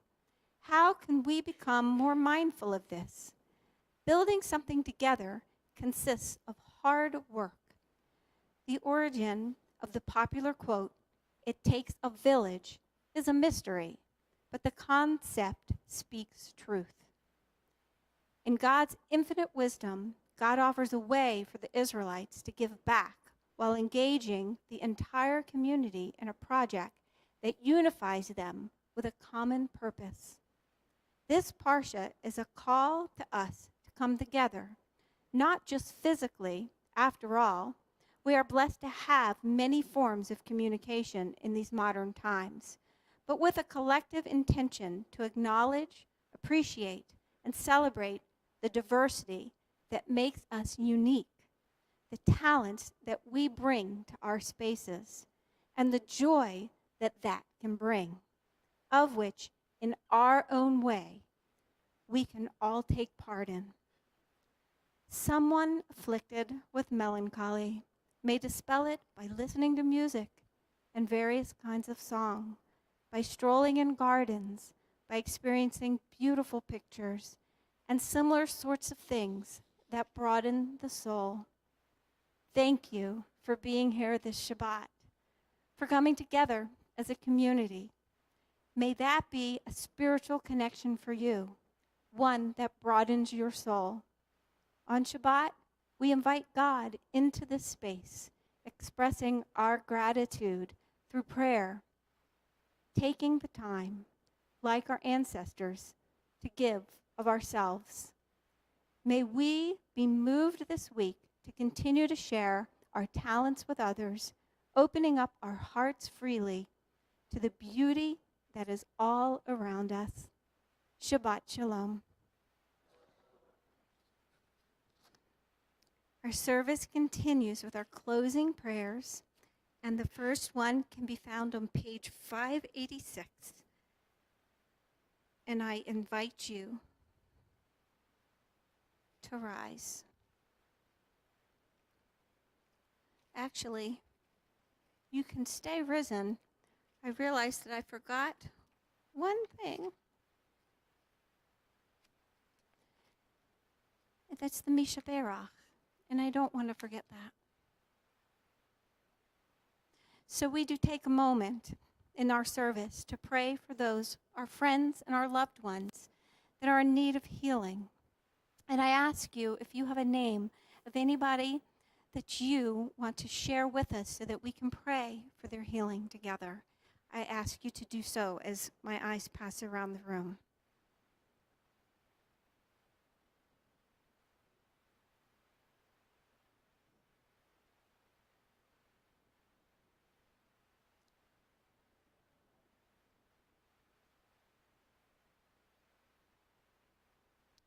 How can we become more mindful of this? Building something together consists of hard work. The origin of the popular quote, "It takes a village," is a mystery, but the concept speaks truth. In God's infinite wisdom, God offers a way for the Israelites to give back while engaging the entire community in a project that unifies them with a common purpose. This Parsha is a call to us to come together, not just physically. After all, we are blessed to have many forms of communication in these modern times, but with a collective intention to acknowledge, appreciate, and celebrate the diversity that makes us unique, the talents that we bring to our spaces, and the joy that that can bring, of which, in our own way, we can all take part in. Someone afflicted with melancholy may dispel it by listening to music and various kinds of song, by strolling in gardens, by experiencing beautiful pictures, and similar sorts of things that broaden the soul. Thank you for being here this Shabbat, for coming together as a community. May that be a spiritual connection for you, one that broadens your soul. On Shabbat, we invite God into this space, expressing our gratitude through prayer, taking the time, like our ancestors, to give of ourselves. May we be moved this week to continue to share our talents with others, opening up our hearts freely to the beauty that is all around us. Shabbat Shalom. Our service continues with our closing prayers, and the first one can be found on page 586. And I invite you to rise. Actually, you can stay risen. I realized that I forgot one thing. And that's the Misha Berach, and I don't want to forget that. So we do take a moment in our service to pray for those, our friends and our loved ones, that are in need of healing. And I ask you if you have a name of anybody that you want to share with us so that we can pray for their healing together. I ask you to do so as my eyes pass around the room.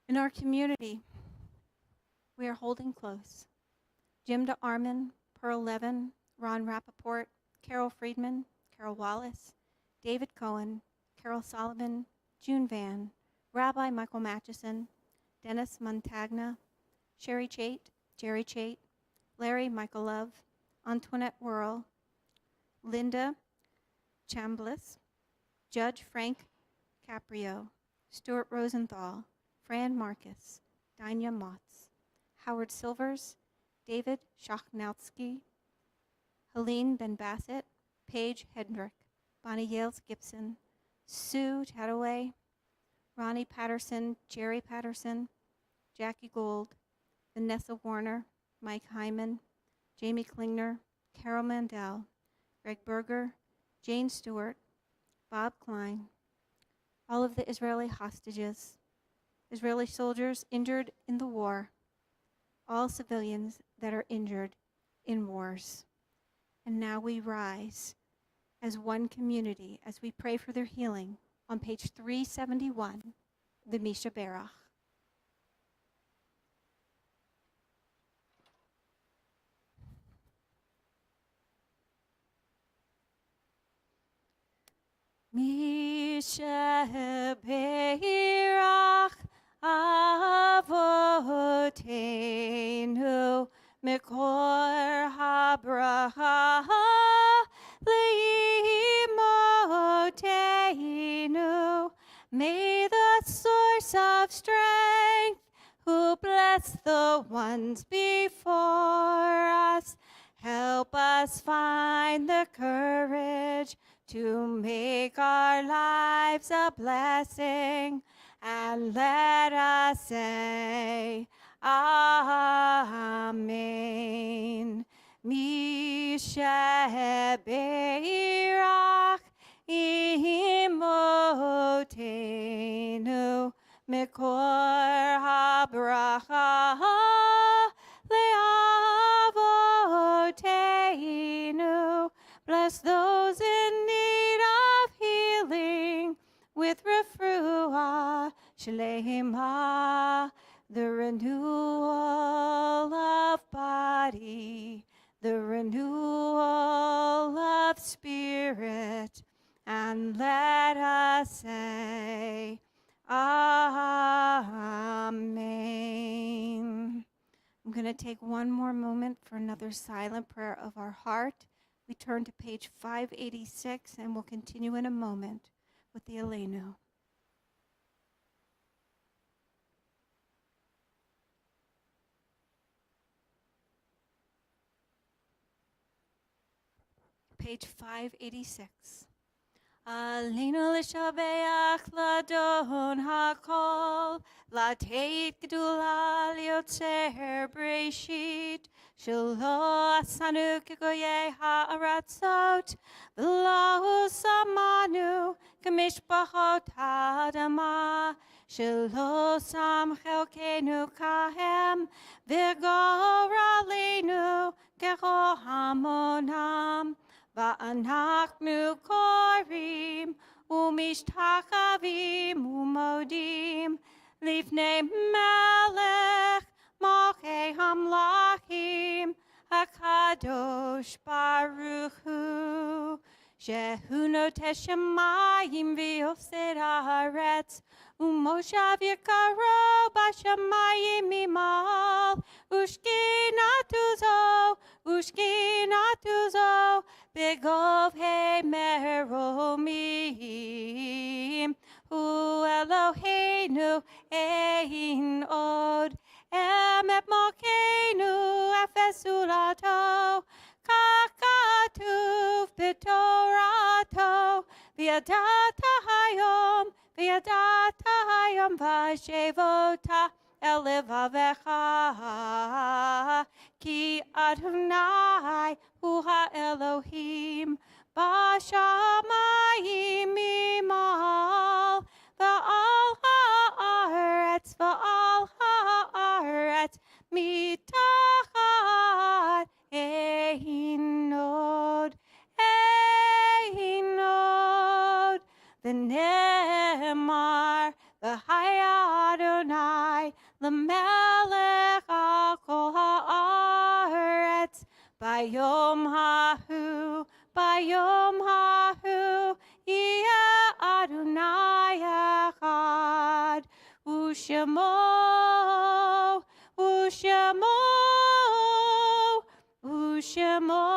In our community, we are holding close. Jim DeArmond, Pearl Levin, Ron Rappaport, Carol Friedman, Carol Wallace, David Cohen, Carol Sullivan, June Van, Rabbi Michael Matchison, Dennis Montagna, Sherry Chait, Jerry Chait, Larry Michael Love, Antoinette Worrell, Linda Chambliss, Judge Frank Caprio, Stuart Rosenthal, Fran Marcus, Danya Motz, Howard Silvers, David Schachnowski, Helene Ben Bassett, Paige Hendrick, Bonnie Yales Gibson, Sue Tadaway, Ronnie Patterson, Jerry Patterson, Jackie Gold, Vanessa Warner, Mike Hyman, Jamie Klingner, Carol Mandel, Greg Berger, Jane Stewart, Bob Klein, all of the Israeli hostages, Israeli soldiers injured in the war, all civilians that are injured in wars. And now we rise as one community as we pray for their healing on page 371, the Misha Berach. Misha Berach Avotenu Mikor Habraha Leimotenu. May the source of strength, who bless the ones before us, help us find the courage to make our lives a blessing, and let us say, Amen. Misha Berach Imotenu Mikor Habracha Leavotenu. Bless those in need of healing with refuah shlema, the renewal of body, the renewal of spirit, and let us say, Amen. I'm going to take one more moment for another silent prayer of our heart. We turn to page 586 and we'll continue in a moment with the Aleinu. Page 586. Aleinu l'shabeach ladon hakol, lateit gedula liotzer breshit, shelo asanu kegoyei ha'aratzot, v'lo samanu kemishpachot ha'adama, shelo sam chelkenu kahem, v'gor aleinu kecho hamonam. Va'anachnu korim umishtachavim umodim lifnei melech malchei hamlachim hakadosh baruch hu shehu notesh shamayim v'yosed haaretz umoshav yikaro b'shamayim imal ushkinatu zo Begov he meromim, hu Eloheinu ein od, emet malkeinu efesulato, kakatuv b'torato, v'yadata hayom וידעת היום ושבותה אל לבבך, כי אדוני הוא האלוהים בשמיים ממעל, ועל הארץ מתחת אין עוד, אין עוד. ונאמר, והיה אדוני למלך על כל הארץ, ביום ההוא, ביום ההוא, יהיה אדוני אחד, ושמו, ושמו, ושמו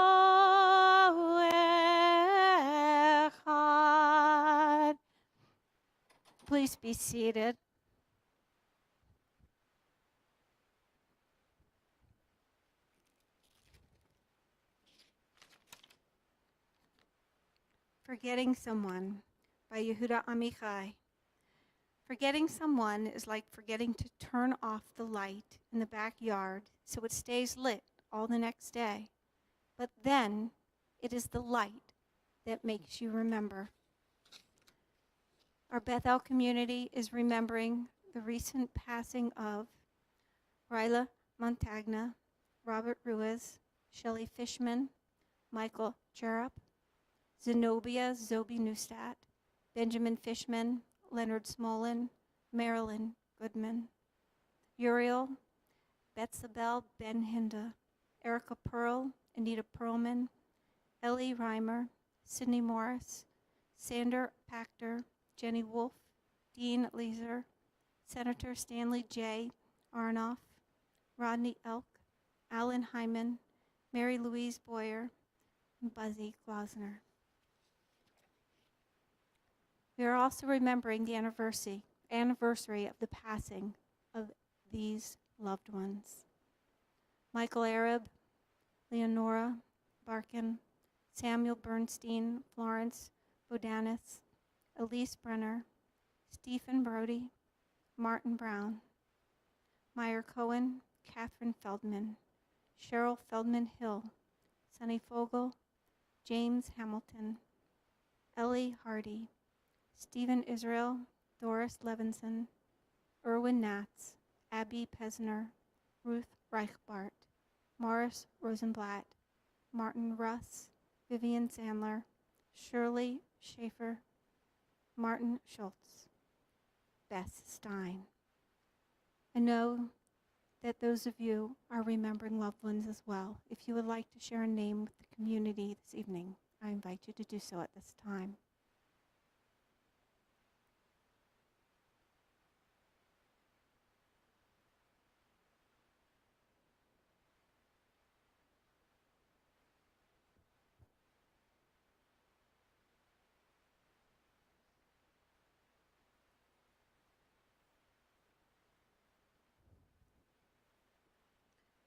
אחד. Please be seated. Forgetting Someone by Yehuda Amichai. Forgetting someone is like forgetting to turn off the light in the backyard so it stays lit all the next day. But then it is the light that makes you remember. Our Bethel community is remembering the recent passing of Ryla Montagna, Robert Ruiz, Shelley Fishman, Michael Cherup, Zenobia Zobi Neustadt, Benjamin Fishman, Leonard Smolin, Marilyn Goodman, Uriel, Betsabel Ben Hinda, Erica Pearl, Anita Perlman, Ellie Reimer, Sydney Morris, Sander Pachter, Jenny Wolf, Dean Leeser, Senator Stanley J. Arnoff, Rodney Elk, Alan Hyman, Mary Louise Boyer, and Buzzy Glosner. We are also remembering the anniversary of the passing of these loved ones. Michael Arab, Leonora Barkin, Samuel Bernstein, Florence Bodanis, Elise Brenner, Stephen Brody, Martin Brown, Meyer Cohen, Catherine Feldman, Cheryl Feldman Hill, Sunny Fogel, James Hamilton, Ellie Hardy, Stephen Israel, Doris Levinson, Erwin Natz, Abby Pesner, Ruth Reichbart, Morris Rosenblatt, Martin Russ, Vivian Sandler, Shirley Schaefer, Martin Schultz, Beth Stein. I know that those of you are remembering loved ones as well. If you would like to share a name with the community this evening, I invite you to do so at this time.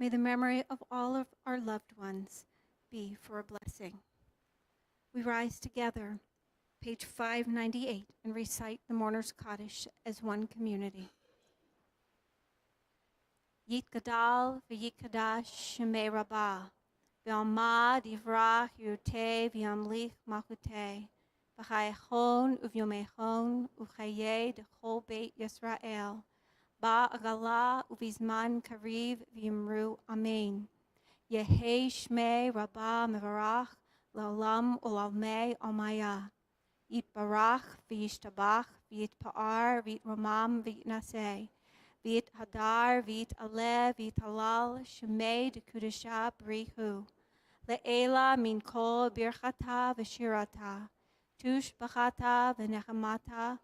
May the memory of all of our loved ones be for a blessing. We rise together, page 598, and recite the Mourner's Kaddish as one community. Yit Gadal v'yit Kadash Shemei Rabbah, v'amad yivrach yurtei v'yamlich malchutei, v'chayechon uvyomechon u'chayei d'chol beit Yisrael, Ba'agala uvizman kariv v'yimru amen. Yehei shmei rabbah mevarach la'olam u'lalmei almaya. Yitbarach v'yishtabach v'yitpa'ar v'yitromam v'yitnaseh. V'yithadar v'yitaleh v'yitalal shmei d'kudesha b'rihu. Le'ela min kol birchata v'shirata. Tush b'chata v'nechamata.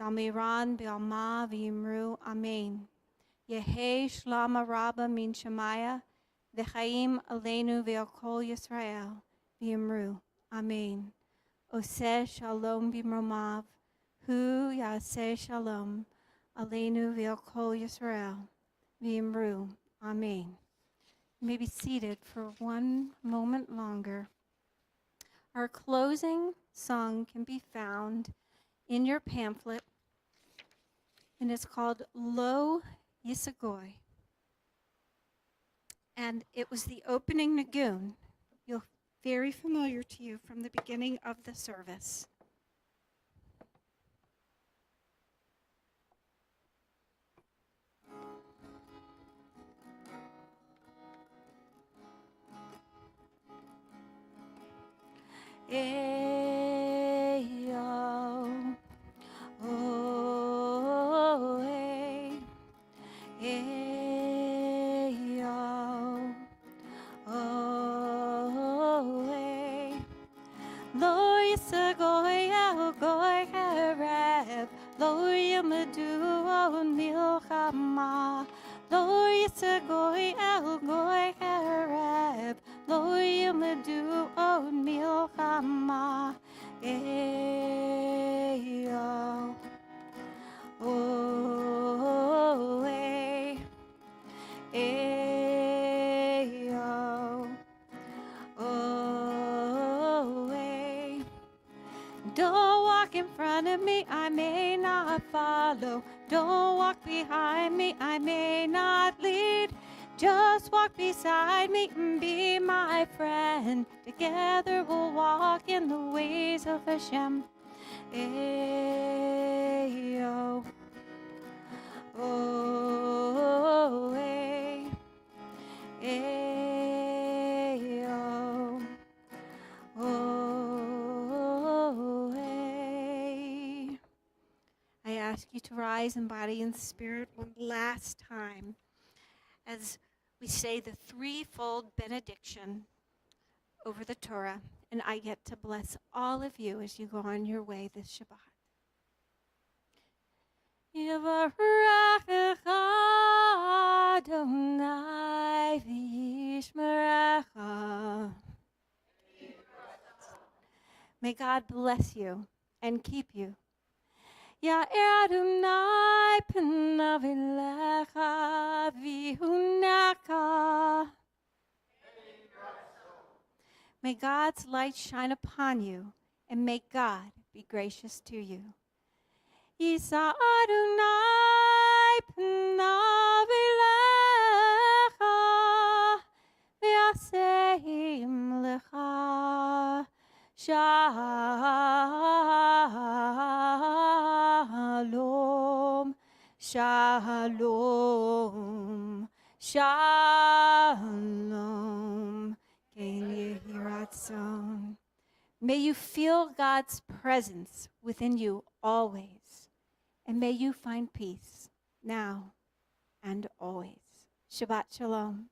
Damiran Be'alma V'yimru Amen. Yehei Shlama Rabba Min Shemaya V'chaim Aleinu Ve'al Yisrael V'yimru Amen. Oseh Shalom B'mromav Hu Yaseh Shalom Aleinu Ve'al Yisrael V'yimru Amen. You may be seated for one moment longer. Our closing song can be found in your pamphlet and it's called Lo Yisagoi. And it was the opening Nagun. You'll very familiar to you from the beginning of the service. Ayo, oh, ayo, oh, Lo Yisagoy al goy hareb, Lo Yamadu on milchama, Lo Yisagoy al goy hareb, Lo Yamadu on milchama, Ayo, oh, ayo, oh, Don't walk in front of me, I may not follow. Don't walk behind me, I may not lead. Just walk beside me and be my friend. Together we'll walk in the ways of Hashem. Ayo, oh, ayo, oh, I ask you to rise in body and spirit one last time as we say the threefold benediction over the Torah, and I get to bless all of you as you go on your way this Shabbat. Yivarechecha Adonai v'yishmerecha. May God bless you and keep you. Ya'er Adonai panav elecha v'yihuneka. May God's light shine upon you, and may God be gracious to you. Yisa Adonai panav elecha v'yaseim lecha shalom, shalom, shalom. May you feel God's presence within you always, and may you find peace now and always. Shabbat shalom.